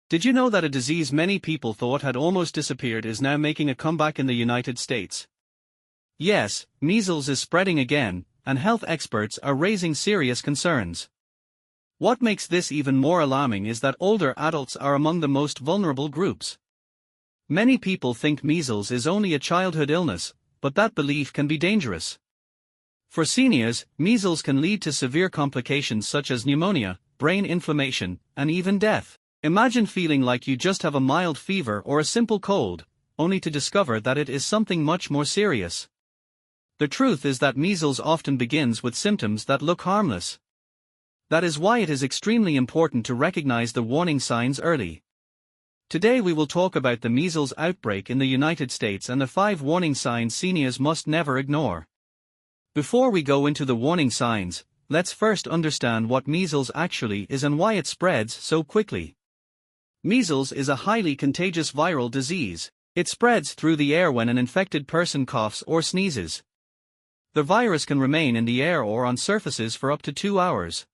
Did you know that a disease many people thought had almost disappeared is now making a comeback in the United States? Yes, measles is spreading again, and health experts are raising serious concerns. What makes this even more alarming is that older adults are among the most vulnerable groups. Many people think measles is only a childhood illness, but that belief can be dangerous. For seniors, measles can lead to severe complications such as pneumonia, brain inflammation, and even death. Imagine feeling like you just have a mild fever or a simple cold, only to discover that it is something much more serious. The truth is that measles often begins with symptoms that look harmless. That is why it is extremely important to recognize the warning signs early. Today we will talk about the measles outbreak in the United States and the 5 warning signs seniors must never ignore. Before we go into the warning signs, let's first understand what measles actually is and why it spreads so quickly. Measles is a highly contagious viral disease. It spreads through the air when an infected person coughs or sneezes. The virus can remain in the air or on surfaces for up to 2 hours.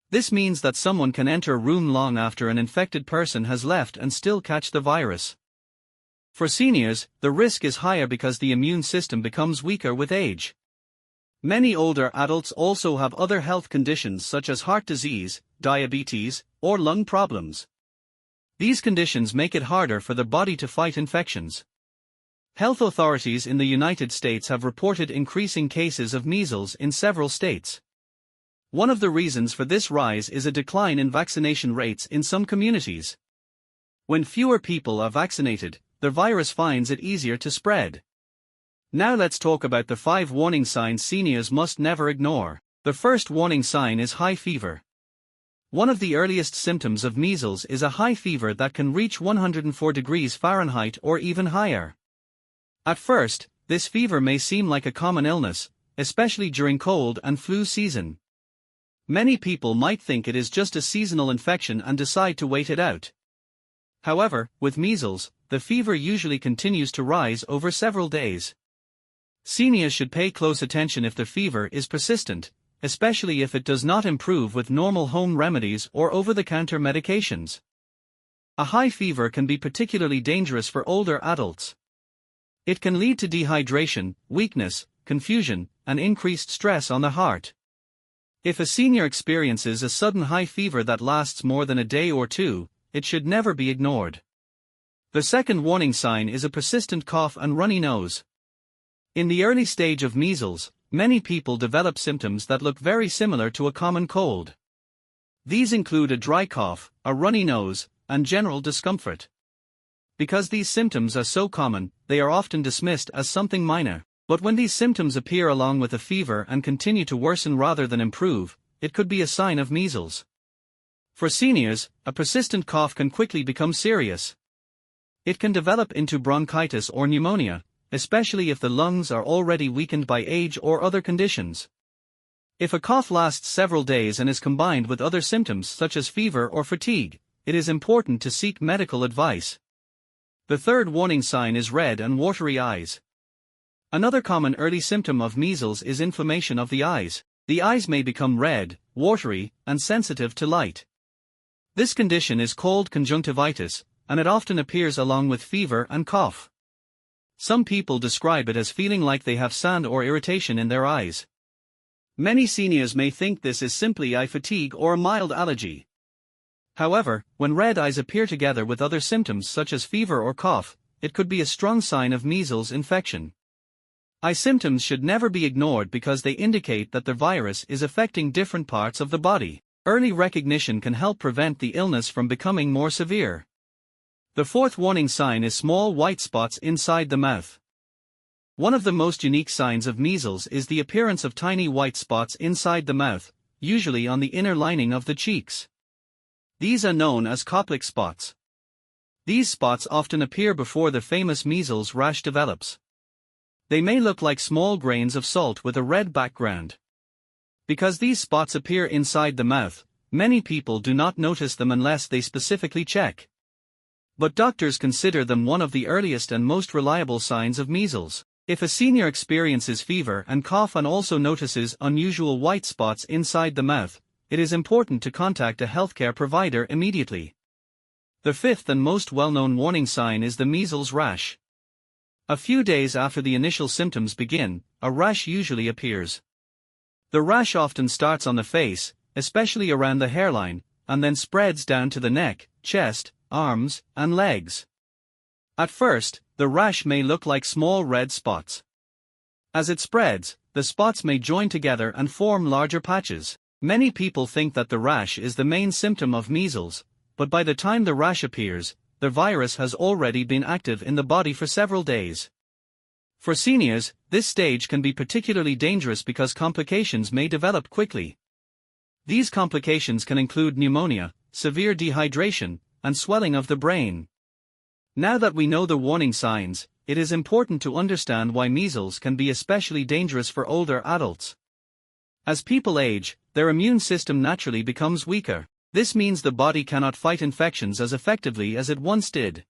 This means that someone can enter a room long after an infected person has left and still catch the virus. For seniors, the risk is higher because the immune system becomes weaker with age. Many older adults also have other health conditions such as heart disease, diabetes, or lung problems. These conditions make it harder for the body to fight infections. Health authorities in the United States have reported increasing cases of measles in several states. One of the reasons for this rise is a decline in vaccination rates in some communities. When fewer people are vaccinated, the virus finds it easier to spread. Now let's talk about the 5 warning signs seniors must never ignore. The first warning sign is high fever. One of the earliest symptoms of measles is a high fever that can reach 104 degrees Fahrenheit or even higher. At first, this fever may seem like a common illness, especially during cold and flu season. Many people might think it is just a seasonal infection and decide to wait it out. However, with measles, the fever usually continues to rise over several days. Seniors should pay close attention if the fever is persistent, especially if it does not improve with normal home remedies or over-the-counter medications. A high fever can be particularly dangerous for older adults. It can lead to dehydration, weakness, confusion, and increased stress on the heart. If a senior experiences a sudden high fever that lasts more than a day or 2, it should never be ignored. The second warning sign is a persistent cough and runny nose. In the early stage of measles, many people develop symptoms that look very similar to a common cold. These include a dry cough, a runny nose, and general discomfort. Because these symptoms are so common, they are often dismissed as something minor. But when these symptoms appear along with a fever and continue to worsen rather than improve, it could be a sign of measles. For seniors, a persistent cough can quickly become serious. It can develop into bronchitis or pneumonia, especially if the lungs are already weakened by age or other conditions. If a cough lasts several days and is combined with other symptoms such as fever or fatigue, it is important to seek medical advice. The third warning sign is red and watery eyes. Another common early symptom of measles is inflammation of the eyes. The eyes may become red, watery, and sensitive to light. This condition is called conjunctivitis, and it often appears along with fever and cough. Some people describe it as feeling like they have sand or irritation in their eyes. Many seniors may think this is simply eye fatigue or a mild allergy. However, when red eyes appear together with other symptoms such as fever or cough, it could be a strong sign of measles infection. Eye symptoms should never be ignored because they indicate that the virus is affecting different parts of the body. Early recognition can help prevent the illness from becoming more severe. The fourth warning sign is small white spots inside the mouth. One of the most unique signs of measles is the appearance of tiny white spots inside the mouth, usually on the inner lining of the cheeks. These are known as Koplik spots. These spots often appear before the famous measles rash develops. They may look like small grains of salt with a red background. Because these spots appear inside the mouth, many people do not notice them unless they specifically check. But doctors consider them one of the earliest and most reliable signs of measles. If a senior experiences fever and cough and also notices unusual white spots inside the mouth, it is important to contact a healthcare provider immediately. The fifth and most well-known warning sign is the measles rash. A few days after the initial symptoms begin, a rash usually appears. The rash often starts on the face, especially around the hairline, and then spreads down to the neck, chest, arms, and legs. At first, the rash may look like small red spots. As it spreads, the spots may join together and form larger patches. Many people think that the rash is the main symptom of measles, but by the time the rash appears, the virus has already been active in the body for several days. For seniors, this stage can be particularly dangerous because complications may develop quickly. These complications can include pneumonia, severe dehydration, and swelling of the brain. Now that we know the warning signs, it is important to understand why measles can be especially dangerous for older adults. As people age, their immune system naturally becomes weaker. This means the body cannot fight infections as effectively as it once did.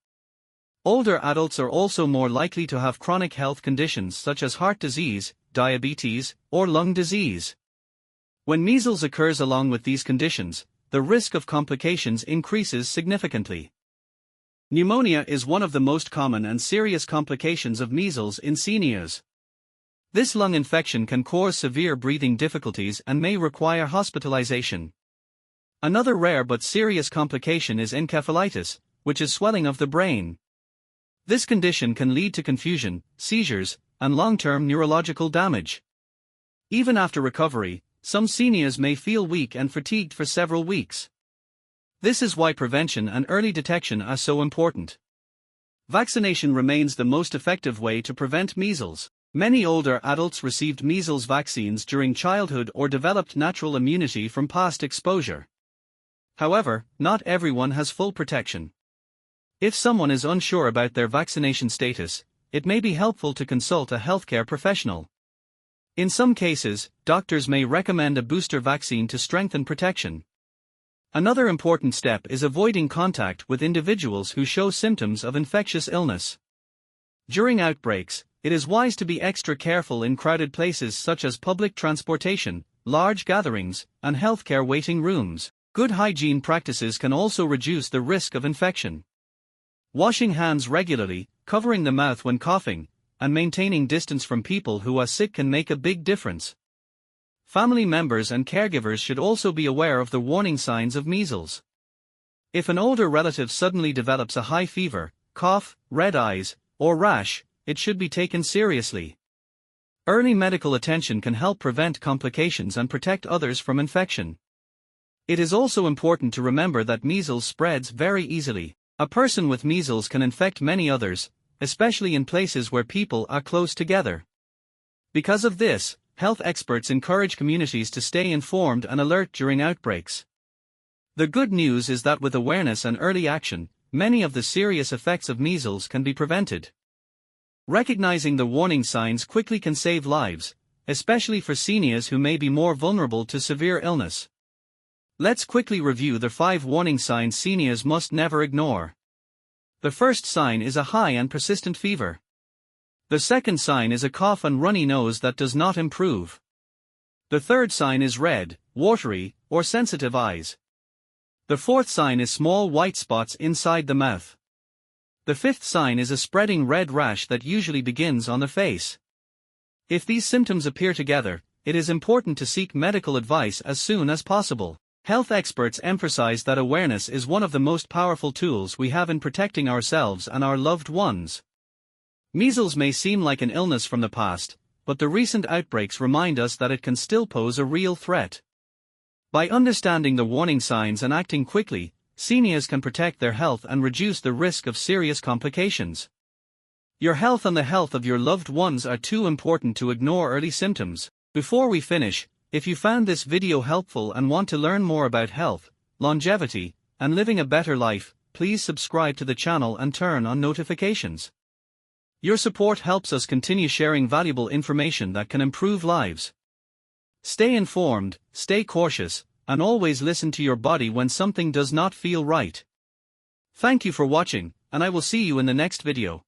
Older adults are also more likely to have chronic health conditions such as heart disease, diabetes, or lung disease. When measles occurs along with these conditions, the risk of complications increases significantly. Pneumonia is one of the most common and serious complications of measles in seniors. This lung infection can cause severe breathing difficulties and may require hospitalization. Another rare but serious complication is encephalitis, which is swelling of the brain. This condition can lead to confusion, seizures, and long-term neurological damage. Even after recovery, some seniors may feel weak and fatigued for several weeks. This is why prevention and early detection are so important. Vaccination remains the most effective way to prevent measles. Many older adults received measles vaccines during childhood or developed natural immunity from past exposure. However, not everyone has full protection. If someone is unsure about their vaccination status, it may be helpful to consult a healthcare professional. In some cases, doctors may recommend a booster vaccine to strengthen protection. Another important step is avoiding contact with individuals who show symptoms of infectious illness. During outbreaks, it is wise to be extra careful in crowded places such as public transportation, large gatherings, and healthcare waiting rooms. Good hygiene practices can also reduce the risk of infection. Washing hands regularly, covering the mouth when coughing, and maintaining distance from people who are sick can make a big difference. Family members and caregivers should also be aware of the warning signs of measles. If an older relative suddenly develops a high fever, cough, red eyes, or rash, it should be taken seriously. Early medical attention can help prevent complications and protect others from infection. It is also important to remember that measles spreads very easily. A person with measles can infect many others, especially in places where people are close together. Because of this, health experts encourage communities to stay informed and alert during outbreaks. The good news is that with awareness and early action, many of the serious effects of measles can be prevented. Recognizing the warning signs quickly can save lives, especially for seniors who may be more vulnerable to severe illness. Let's quickly review the 5 warning signs seniors must never ignore. The first sign is a high and persistent fever. The second sign is a cough and runny nose that does not improve. The third sign is red, watery, or sensitive eyes. The fourth sign is small white spots inside the mouth. The fifth sign is a spreading red rash that usually begins on the face. If these symptoms appear together, it is important to seek medical advice as soon as possible. Health experts emphasize that awareness is one of the most powerful tools we have in protecting ourselves and our loved ones. Measles may seem like an illness from the past, but the recent outbreaks remind us that it can still pose a real threat. By understanding the warning signs and acting quickly, seniors can protect their health and reduce the risk of serious complications. Your health and the health of your loved ones are too important to ignore early symptoms. Before we finish, if you found this video helpful and want to learn more about health, longevity, and living a better life, please subscribe to the channel and turn on notifications. Your support helps us continue sharing valuable information that can improve lives. Stay informed, stay cautious, and always listen to your body when something does not feel right. Thank you for watching, and I will see you in the next video.